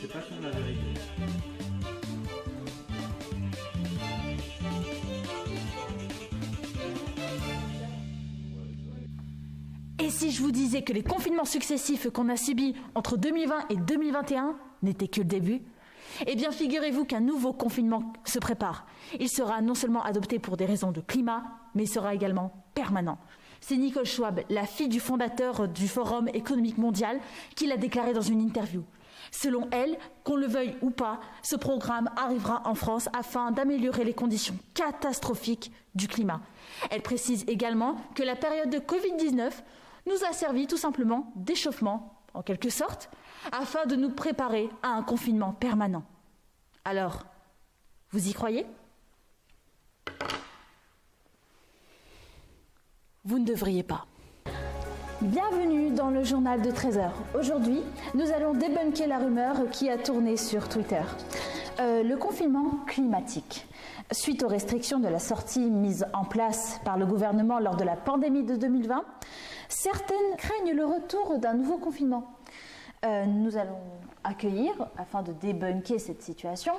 c'est pas sur la vérité. Et si je vous disais que les confinements successifs qu'on a subis entre 2020 et 2021 n'étaient que le début? Eh bien, figurez-vous qu'un nouveau confinement se prépare. Il sera non seulement adopté pour des raisons de climat, mais il sera également permanent. C'est Nicole Schwab, la fille du fondateur du Forum économique mondial, qui l'a déclaré dans une interview. Selon elle, qu'on le veuille ou pas, ce programme arrivera en France afin d'améliorer les conditions catastrophiques du climat. Elle précise également que la période de Covid-19 nous a servi tout simplement d'échauffement, en quelque sorte, afin de nous préparer à un confinement permanent. Alors, vous y croyez ? Vous ne devriez pas. Bienvenue dans le journal de 13h. Aujourd'hui, nous allons débunker la rumeur qui a tourné sur Twitter. Le confinement climatique. Suite aux restrictions de la sortie mises en place par le gouvernement lors de la pandémie de 2020, certaines craignent le retour d'un nouveau confinement. Nous allons accueillir, afin de débunker cette situation,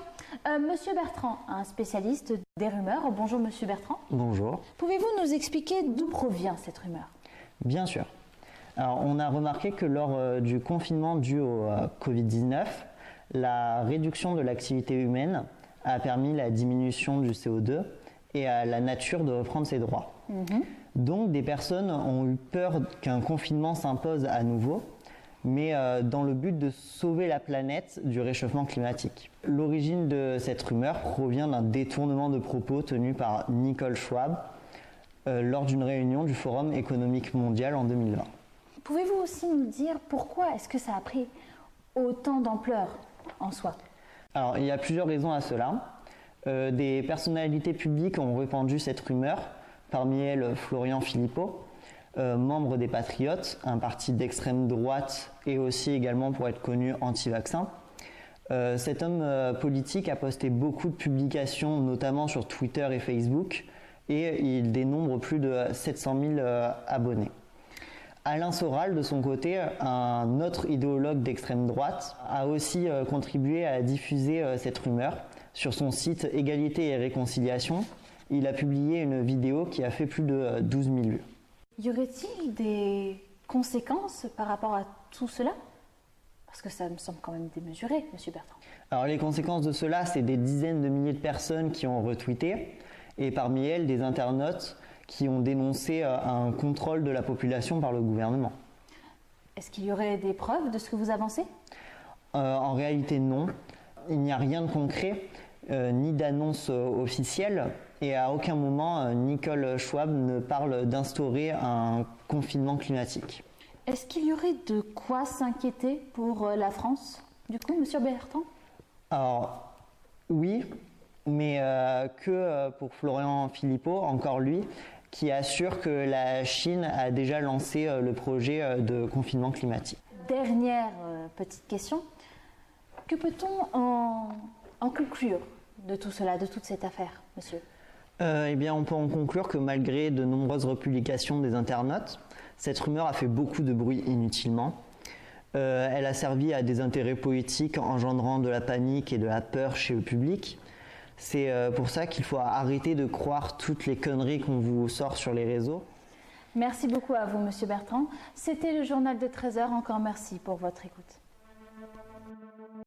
Monsieur Bertrand, un spécialiste des rumeurs. Bonjour Monsieur Bertrand. Bonjour. Pouvez-vous nous expliquer d'où provient cette rumeur ? Bien sûr. Alors, on a remarqué que lors du confinement dû au Covid-19, la réduction de l'activité humaine a permis la diminution du CO2 et à la nature de reprendre ses droits. Donc, des personnes ont eu peur qu'un confinement s'impose à nouveau, mais dans le but de sauver la planète du réchauffement climatique. L'origine de cette rumeur provient d'un détournement de propos tenu par Nicole Schwab lors d'une réunion du Forum économique mondial en 2020. Pouvez-vous aussi nous dire pourquoi est-ce que ça a pris autant d'ampleur en soi ? Alors, il y a plusieurs raisons à cela. Des personnalités publiques ont répandu cette rumeur, parmi elles Florian Philippot, membre des Patriotes, un parti d'extrême droite et aussi également pour être connu anti-vaccin. Cet homme politique a posté beaucoup de publications, notamment sur Twitter et Facebook, et il dénombre plus de 700 000 abonnés. Alain Soral, de son côté, un autre idéologue d'extrême droite, a aussi contribué à diffuser cette rumeur. Sur son site Égalité et Réconciliation, il a publié une vidéo qui a fait plus de 12 000 vues. Y aurait-il des conséquences par rapport à tout cela ? Parce que ça me semble quand même démesuré, Monsieur Bertrand. Alors les conséquences de cela, c'est des dizaines de milliers de personnes qui ont retweeté, et parmi elles, des internautes qui ont dénoncé un contrôle de la population par le gouvernement. Est-ce qu'il y aurait des preuves de ce que vous avancez ? En réalité, non. Il n'y a rien de concret, ni d'annonce officielle, et à aucun moment, Nicole Schwab ne parle d'instaurer un confinement climatique. Est-ce qu'il y aurait de quoi s'inquiéter pour la France, du coup, Monsieur Bertrand ? Alors, oui, mais que pour Florian Philippot, encore lui, qui assure que la Chine a déjà lancé le projet de confinement climatique. Dernière petite question. Que peut-on en conclure de tout cela, de toute cette affaire, monsieur ? Eh bien, on peut en conclure que malgré de nombreuses republications des internautes, cette rumeur a fait beaucoup de bruit inutilement. Elle a servi à des intérêts politiques engendrant de la panique et de la peur chez le public. C'est pour ça qu'il faut arrêter de croire toutes les conneries qu'on vous sort sur les réseaux. Merci beaucoup à vous, Monsieur Bertrand. C'était le journal de 13h. Encore merci pour votre écoute.